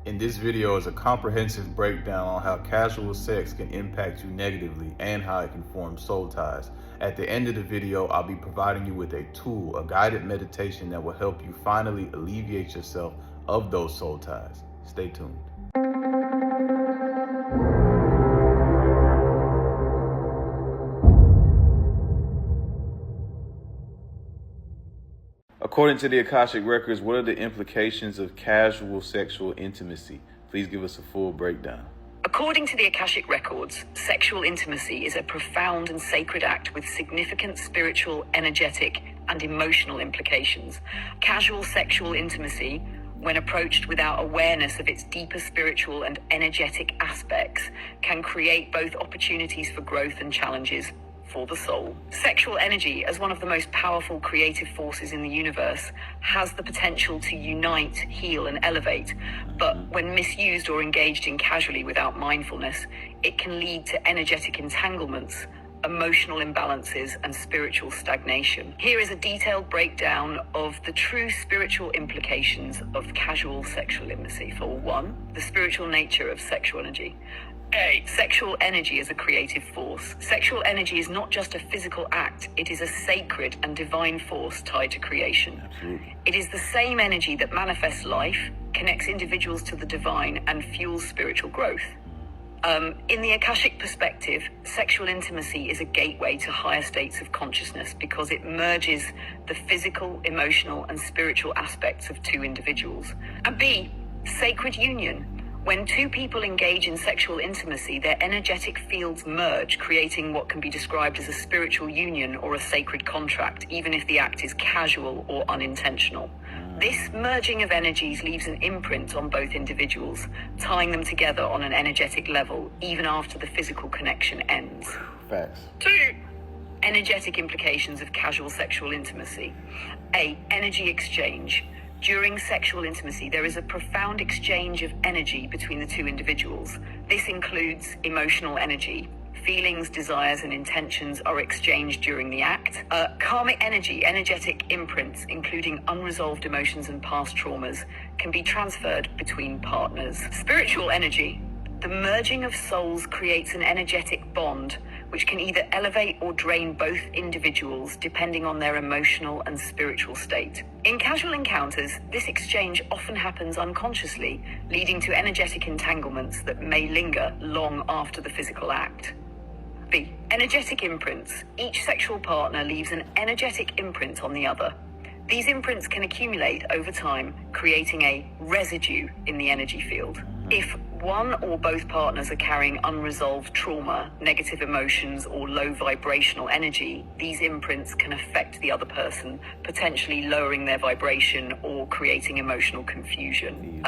In this video is a comprehensive breakdown on how casual sex can impact you negatively and how it can form soul ties. At the end of the video, I'll be providing you with a tool, a guided meditation that will help you finally alleviate yourself of those soul ties. Stay tuned. According to the Akashic Records, what are the implications of casual sexual intimacy? Please give us a full breakdown. According to the Akashic Records, sexual intimacy is a profound and sacred act with significant spiritual, energetic, and emotional implications. Casual sexual intimacy, when approached without awareness of its deeper spiritual and energetic aspects, can create both opportunities for growth and challenges for the soul. Sexual energy, as one of the most powerful creative forces in the universe, has the potential to unite, heal, and elevate. But when misused or engaged in casually without mindfulness, it can lead to energetic entanglements, emotional imbalances, and spiritual stagnation. Here is a detailed breakdown of the true spiritual implications of casual sexual intimacy. For one, the spiritual nature of sexual energy. A. Sexual energy is a creative force. Sexual energy is not just a physical act, it is a sacred and divine force tied to creation. Absolutely. It is the same energy that manifests life, connects individuals to the divine, and fuels spiritual growth. In the Akashic perspective, sexual intimacy is a gateway to higher states of consciousness because it merges the physical, emotional, and spiritual aspects of two individuals. And B. Sacred union. When two people engage in sexual intimacy, their energetic fields merge, creating what can be described as a spiritual union or a sacred contract, even if the act is casual or unintentional. This merging of energies leaves an imprint on both individuals, tying them together on an energetic level, even after the physical connection ends. Facts. 2. Energetic implications of casual sexual intimacy. A. Energy exchange. During sexual intimacy, there is a profound exchange of energy between the two individuals. This includes emotional energy. Feelings, desires, and intentions are exchanged during the act. Karmic energy, energetic imprints, including unresolved emotions and past traumas, can be transferred between partners. Spiritual energy. The merging of souls creates an energetic bond, which can either elevate or drain both individuals depending on their emotional and spiritual state. In casual encounters, this exchange often happens unconsciously, leading to energetic entanglements that may linger long after the physical act. B. Energetic imprints. Each sexual partner leaves an energetic imprint on the other. These imprints can accumulate over time, creating a residue in the energy field. If one or both partners are carrying unresolved trauma, negative emotions, or low vibrational energy, these imprints can affect the other person, potentially lowering their vibration or creating emotional confusion.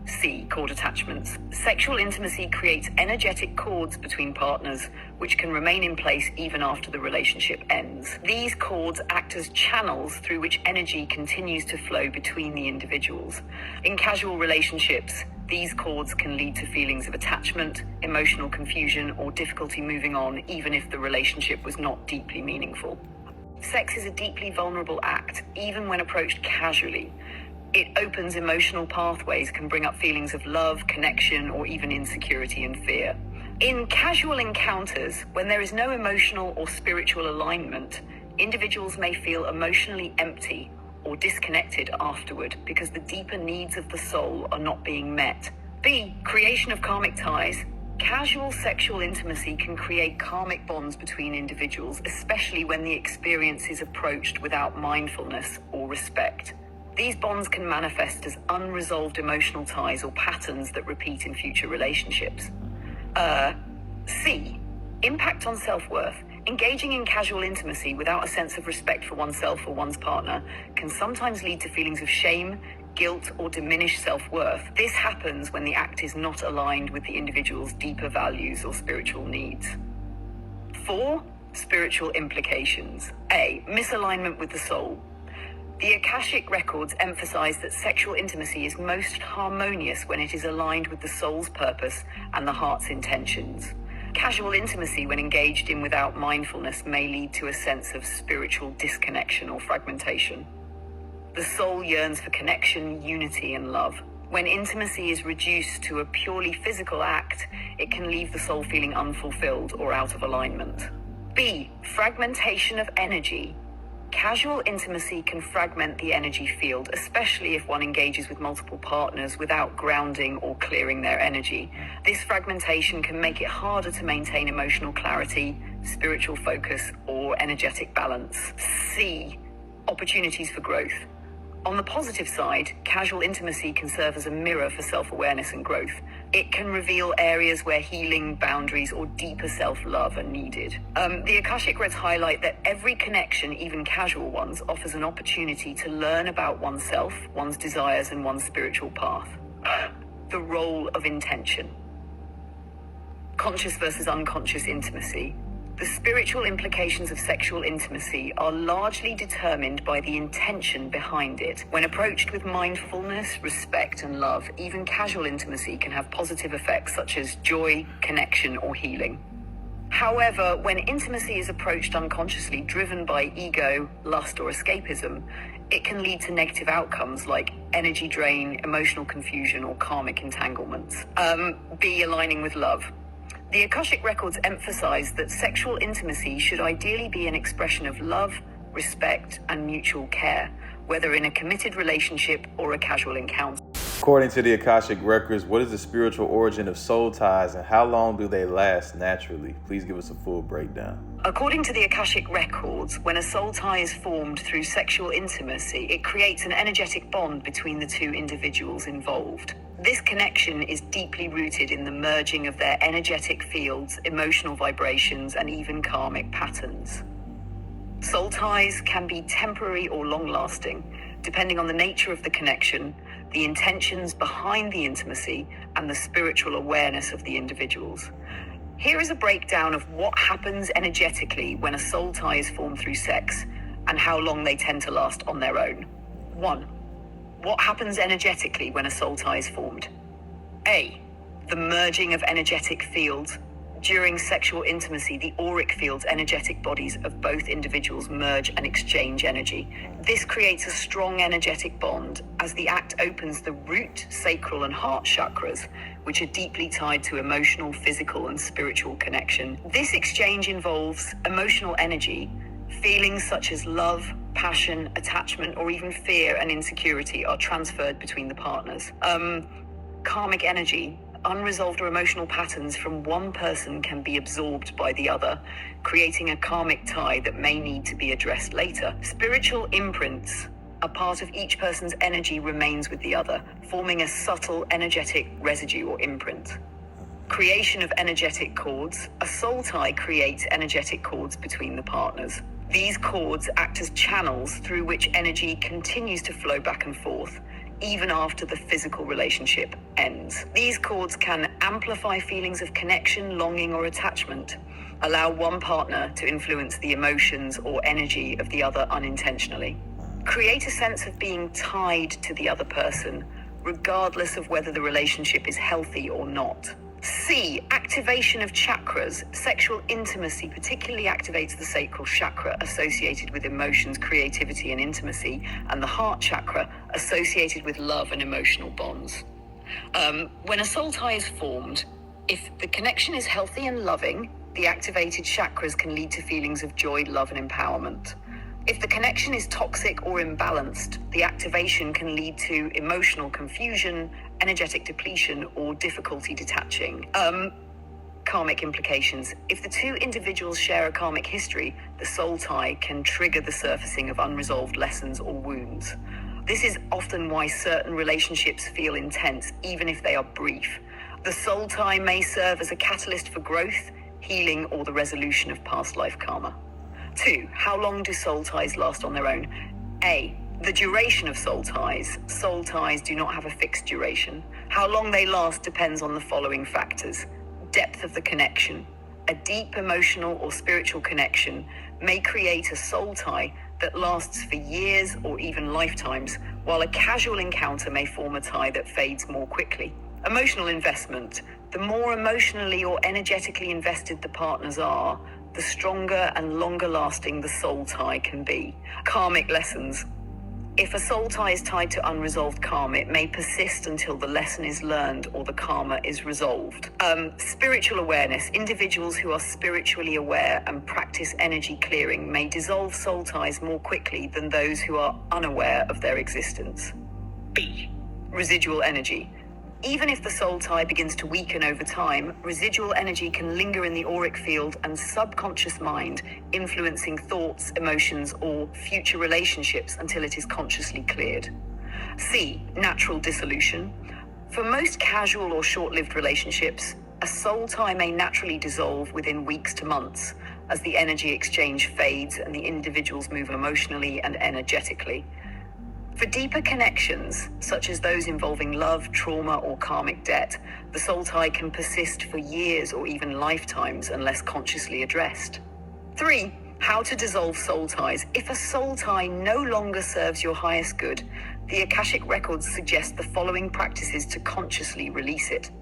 C. Cord attachments. Sexual intimacy creates energetic cords between partners, which can remain in place even after the relationship ends. These cords act as channels through which energy continues to flow between the individuals. In casual relationships, these cords can lead to feelings of attachment, emotional confusion, or difficulty moving on, even if the relationship was not deeply meaningful. Sex is a deeply vulnerable act, even when approached casually. It opens emotional pathways, can bring up feelings of love, connection, or even insecurity and fear. In casual encounters, when there is no emotional or spiritual alignment, individuals may feel emotionally empty or disconnected afterward because the deeper needs of the soul are not being met. B. Creation of karmic ties. Casual sexual intimacy can create karmic bonds between individuals, especially when the experience is approached without mindfulness or respect. These bonds can manifest as unresolved emotional ties or patterns that repeat in future relationships. C. Impact on self-worth. Engaging in casual intimacy without a sense of respect for oneself or one's partner can sometimes lead to feelings of shame, guilt, or diminished self-worth. This happens when the act is not aligned with the individual's deeper values or spiritual needs. 4. Spiritual implications. A. Misalignment with the soul. The Akashic Records emphasize that sexual intimacy is most harmonious when it is aligned with the soul's purpose and the heart's intentions. Casual intimacy, when engaged in without mindfulness, may lead to a sense of spiritual disconnection or fragmentation. The soul yearns for connection, unity, and love. When intimacy is reduced to a purely physical act, it can leave the soul feeling unfulfilled or out of alignment. B. Fragmentation of energy. Casual intimacy can fragment the energy field, especially if one engages with multiple partners without grounding or clearing their energy. This fragmentation can make it harder to maintain emotional clarity, spiritual focus, or energetic balance. C. Opportunities for growth. On the positive side, casual intimacy can serve as a mirror for self-awareness and growth. It can reveal areas where healing, boundaries, or deeper self-love are needed. The Akashic Records highlight that every connection, even casual ones, offers an opportunity to learn about oneself, one's desires, and one's spiritual path. The role of intention. Conscious versus unconscious intimacy. The spiritual implications of sexual intimacy are largely determined by the intention behind it. When approached with mindfulness, respect, and love, even casual intimacy can have positive effects such as joy, connection, or healing. However, when intimacy is approached unconsciously, driven by ego, lust, or escapism, it can lead to negative outcomes like energy drain, emotional confusion, or karmic entanglements. B. Aligning with love. The Akashic Records emphasize that sexual intimacy should ideally be an expression of love, respect, and mutual care, whether in a committed relationship or a casual encounter. According to the Akashic Records, what is the spiritual origin of soul ties and how long do they last naturally? Please give us a full breakdown. According to the Akashic Records, when a soul tie is formed through sexual intimacy, it creates an energetic bond between the two individuals involved. This connection is deeply rooted in the merging of their energetic fields, emotional vibrations, and even karmic patterns. Soul ties can be temporary or long-lasting, depending on the nature of the connection, the intentions behind the intimacy, and the spiritual awareness of the individuals. Here is a breakdown of what happens energetically when a soul tie is formed through sex, and how long they tend to last on their own. 1. What happens energetically when a soul tie is formed? A. The merging of energetic fields. During sexual intimacy, the auric fields, energetic bodies of both individuals merge and exchange energy. This creates a strong energetic bond as the act opens the root, sacral, and heart chakras, which are deeply tied to emotional, physical, and spiritual connection. This exchange involves emotional energy. Feelings such as love, passion, attachment, or even fear and insecurity are transferred between the partners. Karmic energy. Unresolved or emotional patterns from one person can be absorbed by the other, creating a karmic tie that may need to be addressed later. Spiritual imprints. A part of each person's energy remains with the other, forming a subtle energetic residue or imprint. Creation of energetic cords. A soul tie creates energetic cords between the partners. These cords act as channels through which energy continues to flow back and forth, even after the physical relationship ends. These cords can amplify feelings of connection, longing, or attachment, allow one partner to influence the emotions or energy of the other unintentionally, create a sense of being tied to the other person, regardless of whether the relationship is healthy or not. C. Activation of chakras. Sexual intimacy particularly activates the sacral chakra associated with emotions, creativity, and intimacy, and the heart chakra associated with love and emotional bonds. When a soul tie is formed, if the connection is healthy and loving, the activated chakras can lead to feelings of joy, love, and empowerment. If the connection is toxic or imbalanced, the activation can lead to emotional confusion, energetic depletion, or difficulty detaching. Karmic implications. If the two individuals share a karmic history, the soul tie can trigger the surfacing of unresolved lessons or wounds. This is often why certain relationships feel intense, even if they are brief. The soul tie may serve as a catalyst for growth, healing, or the resolution of past life karma. 2. How long do soul ties last on their own? A. The duration of soul ties. Soul ties do not have a fixed duration. How long they last depends on the following factors. Depth of the connection. A deep emotional or spiritual connection may create a soul tie that lasts for years or even lifetimes, while a casual encounter may form a tie that fades more quickly. Emotional investment. The more emotionally or energetically invested the partners are, the stronger and longer lasting the soul tie can be. Karmic lessons. If a soul tie is tied to unresolved karma, it may persist until the lesson is learned or the karma is resolved. Spiritual awareness. Individuals who are spiritually aware and practice energy clearing may dissolve soul ties more quickly than those who are unaware of their existence. B. Residual energy. Even if the soul tie begins to weaken over time, residual energy can linger in the auric field and subconscious mind, influencing thoughts, emotions, or future relationships until it is consciously cleared. C. Natural dissolution. For most casual or short-lived relationships, a soul tie may naturally dissolve within weeks to months as the energy exchange fades and the individuals move emotionally and energetically. For deeper connections, such as those involving love, trauma, or karmic debt, the soul tie can persist for years or even lifetimes unless consciously addressed. 3. How to dissolve soul ties. If a soul tie no longer serves your highest good, the Akashic records suggest the following practices to consciously release it.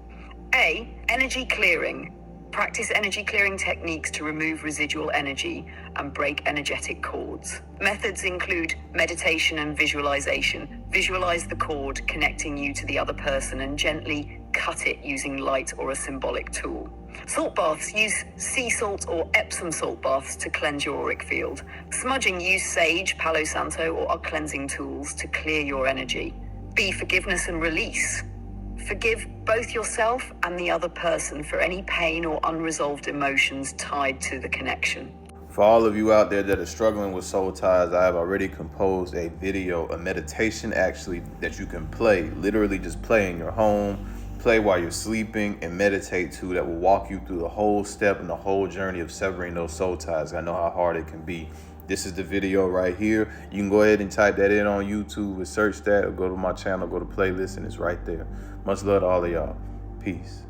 A. Energy clearing. Practice energy clearing techniques to remove residual energy and break energetic cords. Methods include meditation and visualization. Visualize the cord connecting you to the other person and gently cut it using light or a symbolic tool. Salt baths. Use sea salt or Epsom salt baths to cleanse your auric field. Smudging. Use sage, Palo Santo, or cleansing tools to clear your energy. B. Forgiveness and release. Forgive both yourself and the other person for any pain or unresolved emotions tied to the connection. For all of you out there that are struggling with soul ties, I have already composed a video, a meditation actually, that you can play, literally just play in your home, play while you're sleeping, and meditate to, that will walk you through the whole step and the whole journey of severing those soul ties. I know how hard it can be. This is the video right here. You can go ahead and type that in on YouTube and search that, or go to my channel, go to playlist, and it's right there. Much love to all of y'all. Peace.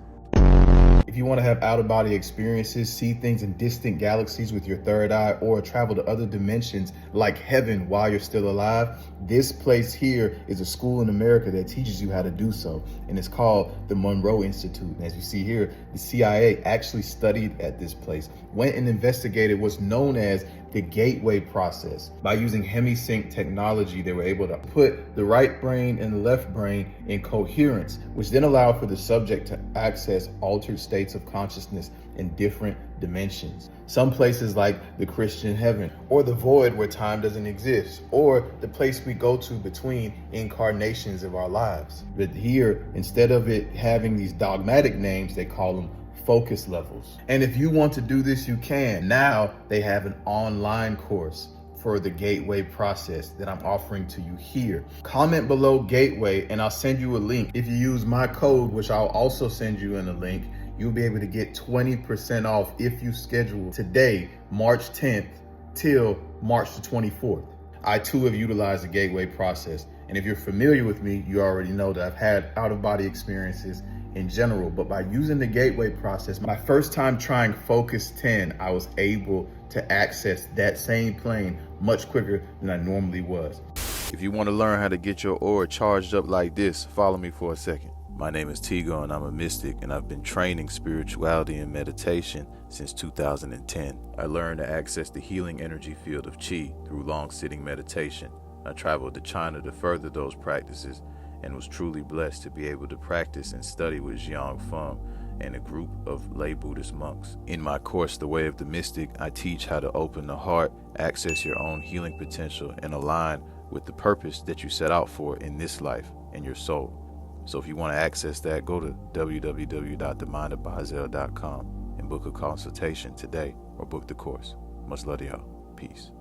If you want to have out-of-body experiences, see things in distant galaxies with your third eye, or travel to other dimensions like heaven while you're still alive, this place here is a school in America that teaches you how to do so, and it's called the Monroe Institute. And as you see here, the CIA actually studied at this place, went and investigated what's known as the gateway process. By using hemisync technology, they were able to put the right brain and the left brain in coherence, which then allowed for the subject to access altered states of consciousness in different dimensions. Some places like the Christian heaven, or the void where time doesn't exist, or the place we go to between incarnations of our lives. But here, instead of it having these dogmatic names, they call them focus levels. And if you want to do this, you can. Now they have an online course for the gateway process that I'm offering to you here. Comment below gateway and I'll send you a link. If you use my code, which I'll also send you in a link, you'll be able to get 20% off if you schedule today, March 10th till March the 24th. I too have utilized the gateway process. And if you're familiar with me, you already know that I've had out-of-body experiences in general, but by using the gateway process, my first time trying Focus 10, I was able to access that same plane much quicker than I normally was. If you want to learn how to get your aura charged up like this, follow me for a second. My name is Tigo and I'm a mystic, and I've been training spirituality and meditation since 2010. I learned to access the healing energy field of Qi through long-sitting meditation. I traveled to China to further those practices and was truly blessed to be able to practice and study with Xiang Feng and a group of lay Buddhist monks. In my course, The Way of the Mystic, I teach how to open the heart, access your own healing potential, and align with the purpose that you set out for in this life and your soul. So if you want to access that, go to www.themindofbazel.com and book a consultation today, or book the course. Much love to y'all. Peace.